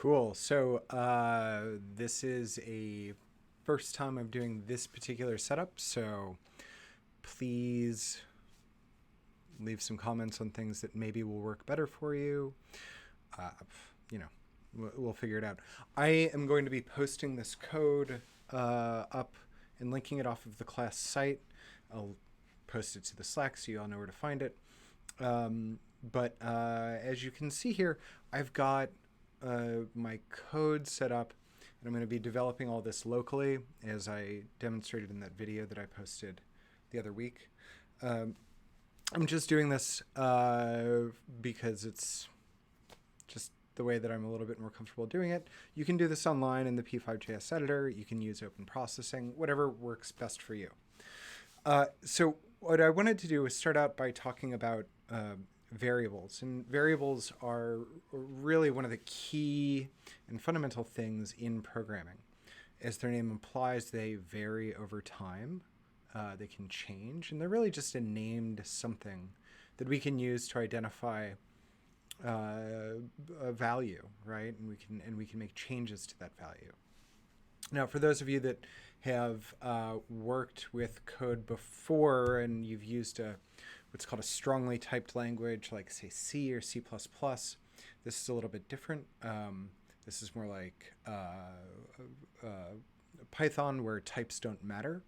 Cool. So this is a first time I'm doing this particular setup, so please leave some comments on things that maybe will work better for you. Uh, you know, we'll figure it out. I am going to be posting this code up and linking it off of the class site. I'll post it to the Slack so you all know where to find it. But as you can see here, I've got my code set up, and I'm going to be developing all this locally as I demonstrated in that video that I posted the other week. I'm just doing this because it's just the way that I'm a little bit more comfortable doing it. You can do this online in the P5.js editor. You can use open processing, whatever works best for you. So what I wanted to do was start out by talking about variables. And variables are really one of the key and fundamental things in programming. As their name implies, they vary over time. They can change, and they're really just a named something that we can use to identify a value, right? And we can make changes to that value. Now, for those of you that have worked with code before and you've used what's called a strongly typed language, like say C or C++, this is a little bit different. This is more like Python, where types don't matter.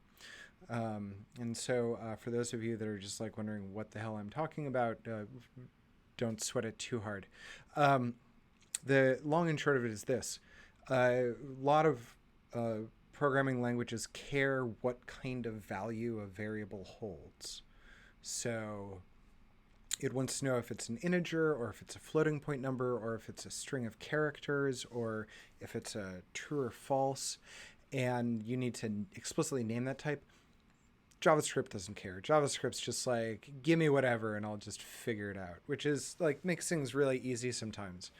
And so for those of you that are just like wondering what the hell I'm talking about, don't sweat it too hard. The long and short of it is this. A lot of programming languages care what kind of value a variable holds. So it wants to know if it's an integer, or if it's a floating point number, or if it's a string of characters, or if it's a true or false. And you need to explicitly name that type. JavaScript doesn't care. JavaScript's just like, give me whatever and I'll just figure it out, which is like makes things really easy sometimes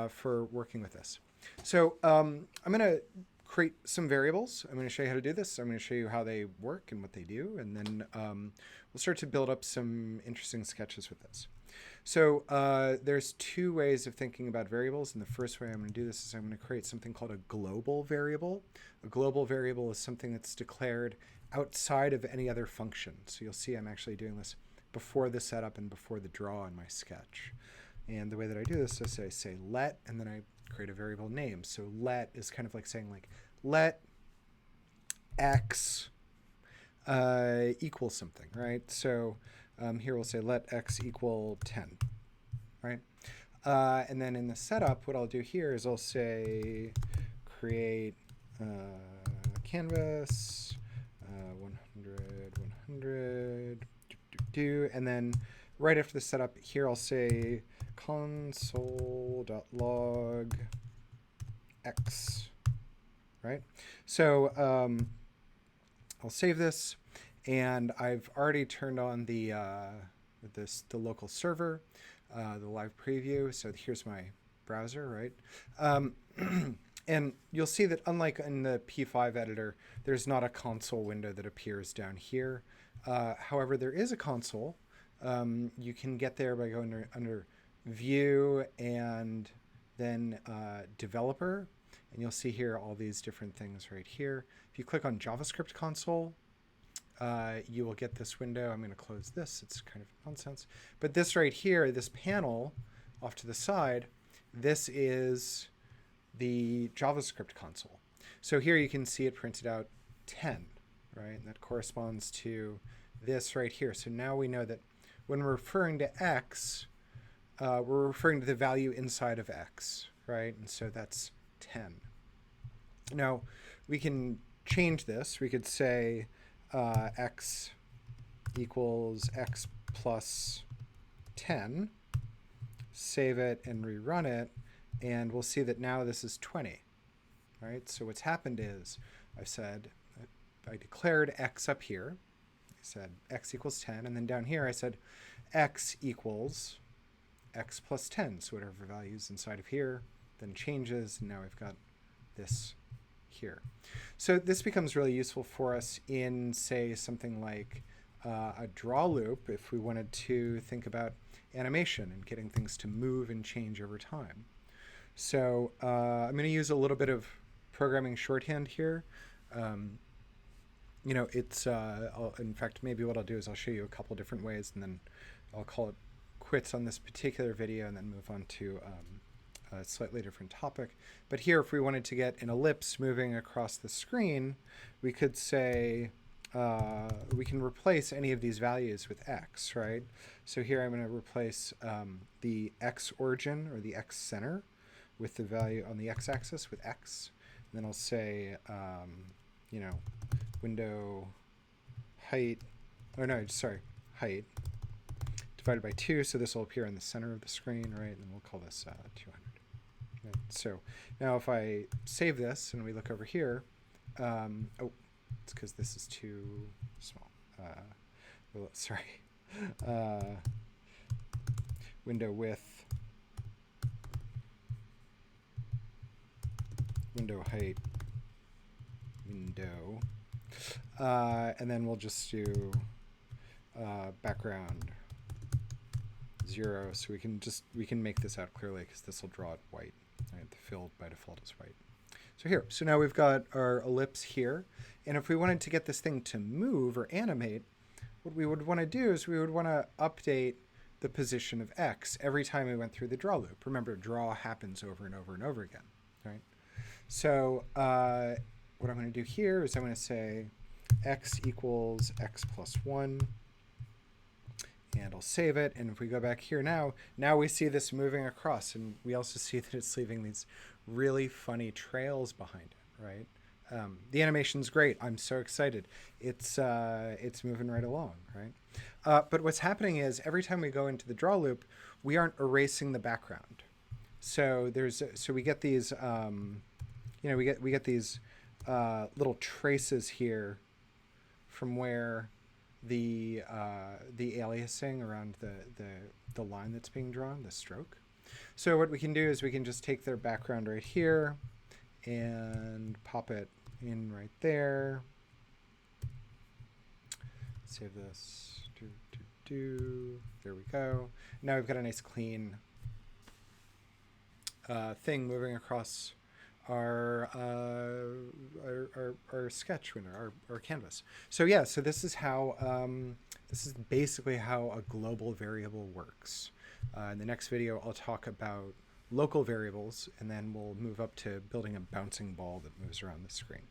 for working with this. So I'm going to create some variables. I'm going to show you how to do this. I'm going to show you how they work and what they do. And then we'll start to build up some interesting sketches with this. So there's two ways of thinking about variables. And the first way I'm going to do this is I'm going to create something called a global variable. A global variable is something that's declared outside of any other function. So you'll see I'm actually doing this before the setup and before the draw in my sketch. And the way that I do this is I say let, and then I create a variable name. So let is kind of like saying like, let x equal something, right? So here we'll say let x equal 10, right? And then in the setup, what I'll do here is I'll say create canvas 100, and then right after the setup here, I'll say console.log x, right? So I'll save this, and I've already turned on the local server, the live preview. So here's my browser, right? And you'll see that unlike in the P5 editor, there's not a console window that appears down here. However, there is a console. You can get there by going under View and then Developer. And you'll see here all these different things right here. If you click on JavaScript console, you will get this window. I'm going to close this. It's kind of nonsense. But this right here, this panel off to the side, this is the JavaScript console. So here you can see it printed out 10, right? And that corresponds to this right here. So now we know that when we're referring to x, we're referring to the value inside of x, right? And so that's 10. Now we can change this. We could say x equals x plus 10, save it and rerun it. And we'll see that now this is 20, right? So what's happened is I declared x up here. I said x equals 10. And then down here I said x equals x plus 10. So whatever value is inside of here then changes. And now we've got this here. So this becomes really useful for us in, say, something like a draw loop if we wanted to think about animation and getting things to move and change over time. So I'm going to use a little bit of programming shorthand here. Um, it's in fact, maybe what I'll do is I'll show you a couple different ways, and then I'll call it quits on this particular video and then move on to a slightly different topic. But here, if we wanted to get an ellipse moving across the screen, we could say we can replace any of these values with x, right? So here I'm going to replace the x origin or the x center with the value on the x-axis with x. And then I'll say, window height, height divided by 2. So this will appear in the center of the screen, right? And we'll call this 200. Right? So now if I save this and we look over here, it's because this is too small. Window width, window height, window, and then we'll just do background 0, so we can make this out clearly because this will draw it white. Right? The fill by default is white. So now we've got our ellipse here, and if we wanted to get this thing to move or animate, what we would want to do is we would want to update the position of x every time we went through the draw loop. Remember, draw happens over and over and over again, right? So what I'm going to do here is I'm going to say x equals x plus 1, and I'll save it. And if we go back here now we see this moving across, and we also see that it's leaving these really funny trails behind it, right? The animation's great. I'm so excited. It's moving right along, right? But what's happening is every time we go into the draw loop, we aren't erasing the background. So we get these, we get these little traces here from where the aliasing around the line that's being drawn, the stroke. So what we can do is we can just take their background right here and pop it in right there. Save this. There we go. Now we've got a nice clean thing moving across our sketch window, our canvas. So yeah, so this is basically how a global variable works. In the next video, I'll talk about local variables, and then we'll move up to building a bouncing ball that moves around the screen.